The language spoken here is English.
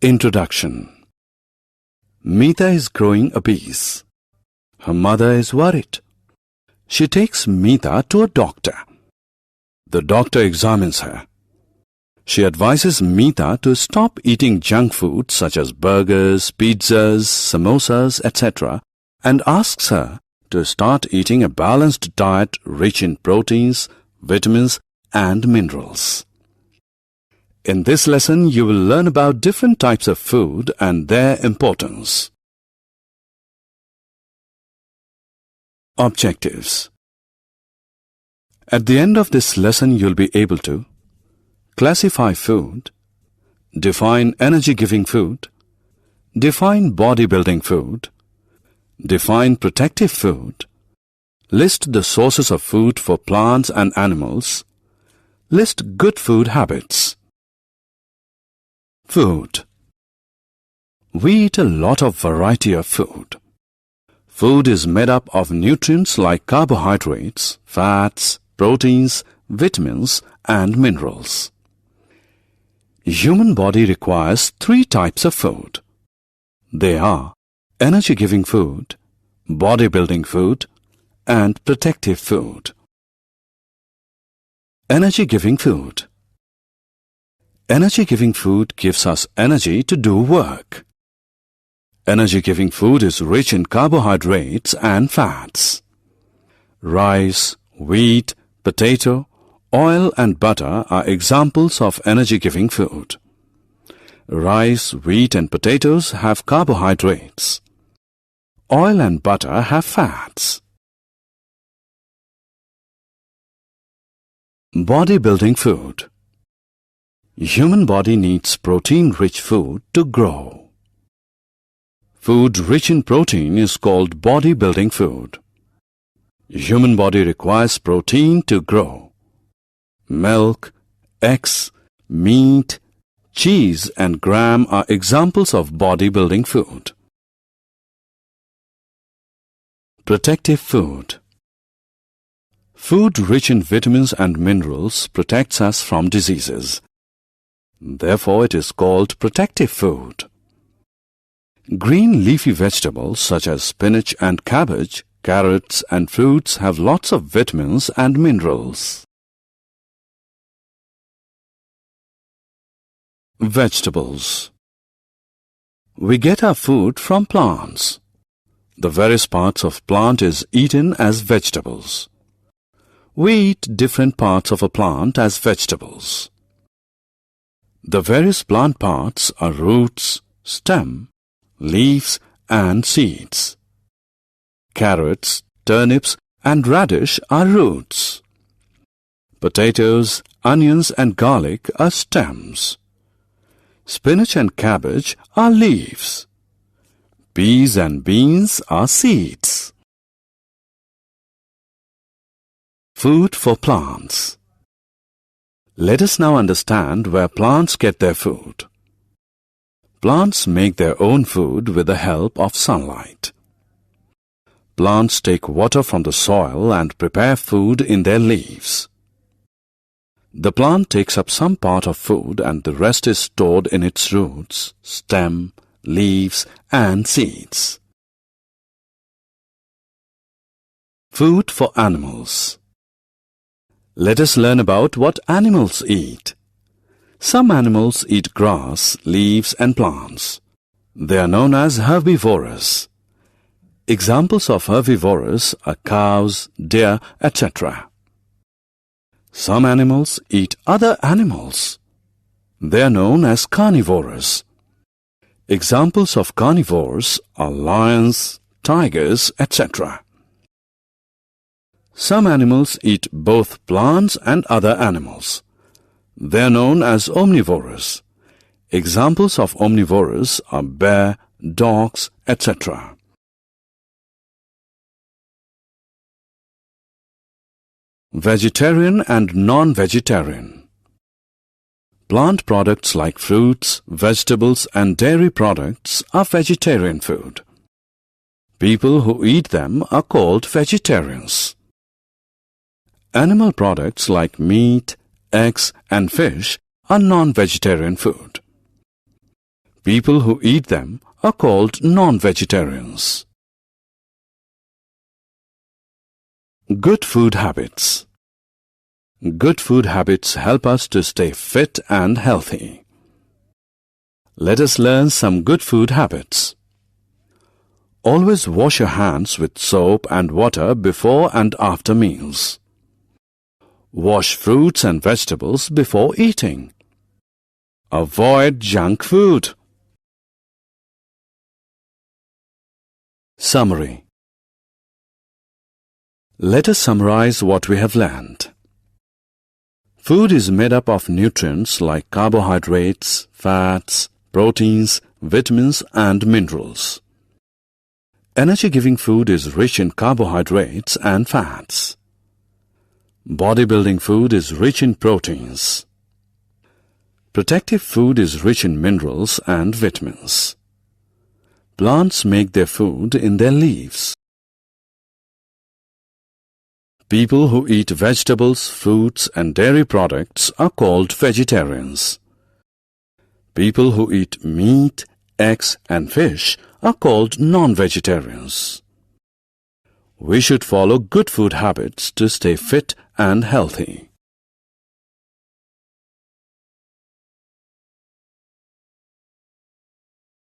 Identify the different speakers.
Speaker 1: Introduction. Meeta is growing obese. Her mother is worried. She takes Meeta to a doctor. The doctor examines her. She advises Meeta to stop eating junk food such as burgers, pizzas, samosas, etc. and asks her to start eating a balanced diet rich in proteins, vitamins and minerals. In this lesson, you will learn about different types of food and their importance. Objectives. At the end of this lesson, you'll be able to classify food, define energy-giving food, define bodybuilding food, define protective food, list the sources of food for plants and animals, list good food habits. Food. We eat a lot of variety of food. Food is made up of nutrients like carbohydrates, fats, proteins, vitamins and minerals. Human body requires 3 types of food. They are energy-giving food, bodybuilding food and protective food. Energy-giving food. Energy-giving food gives us energy to do work. Energy-giving food is rich in carbohydrates and fats. Rice, wheat, potato, oil and butter are examples of energy-giving food. Rice, wheat and potatoes have carbohydrates. Oil and butter have fats. Bodybuilding food. Human body needs protein-rich food to grow. Food rich in protein is called bodybuilding food. Human body requires protein to grow. Milk, eggs, meat, cheese and gram are examples of bodybuilding food. Protective food. Food rich in vitamins and minerals protects us from diseases. Therefore, it is called protective food. Green leafy vegetables such as spinach and cabbage, carrots and fruits have lots of vitamins and minerals. Vegetables. We get our food from plants. The various parts of plant is eaten as vegetables. We eat different parts of a plant as vegetables. The various plant parts are roots, stem, leaves and seeds. Carrots, turnips and radish are roots. Potatoes, onions and garlic are stems. Spinach and cabbage are leaves. Peas and beans are seeds. Food for plants. Let us now understand where plants get their food. Plants make their own food with the help of sunlight. Plants take water from the soil and prepare food in their leaves. The plant takes up some part of food and the rest is stored in its roots, stem, leaves and seeds. Food for animals. Let us learn about what animals eat. Some animals eat grass, leaves and plants. They are known as herbivorous. Examples of herbivorous are cows, deer, etc. Some animals eat other animals. They are known as carnivorous. Examples of carnivores are lions, tigers, etc. Some animals eat both plants and other animals. They are known as omnivorous. Examples of omnivorous are bear, dogs, etc. Vegetarian and non-vegetarian. Plant products like fruits, vegetables and dairy products are vegetarian food. People who eat them are called vegetarians. Animal products like meat, eggs and fish are non-vegetarian food. People who eat them are called non-vegetarians. Good food habits. Good food habits help us to stay fit and healthy. Let us learn some good food habits. Always wash your hands with soap and water before and after meals. Wash fruits and vegetables before eating. Avoid junk food. Summary. Let us summarize what we have learned. Food is made up of nutrients like carbohydrates, fats, proteins, vitamins and minerals. Energy-giving food is rich in carbohydrates and fats. Bodybuilding food is rich in proteins. Protective food is rich in minerals and vitamins. Plants make their food in their leaves. People who eat vegetables, fruits and dairy products are called vegetarians. People who eat meat, eggs and fish are called non-vegetarians. We should follow good food habits to stay fit and healthy.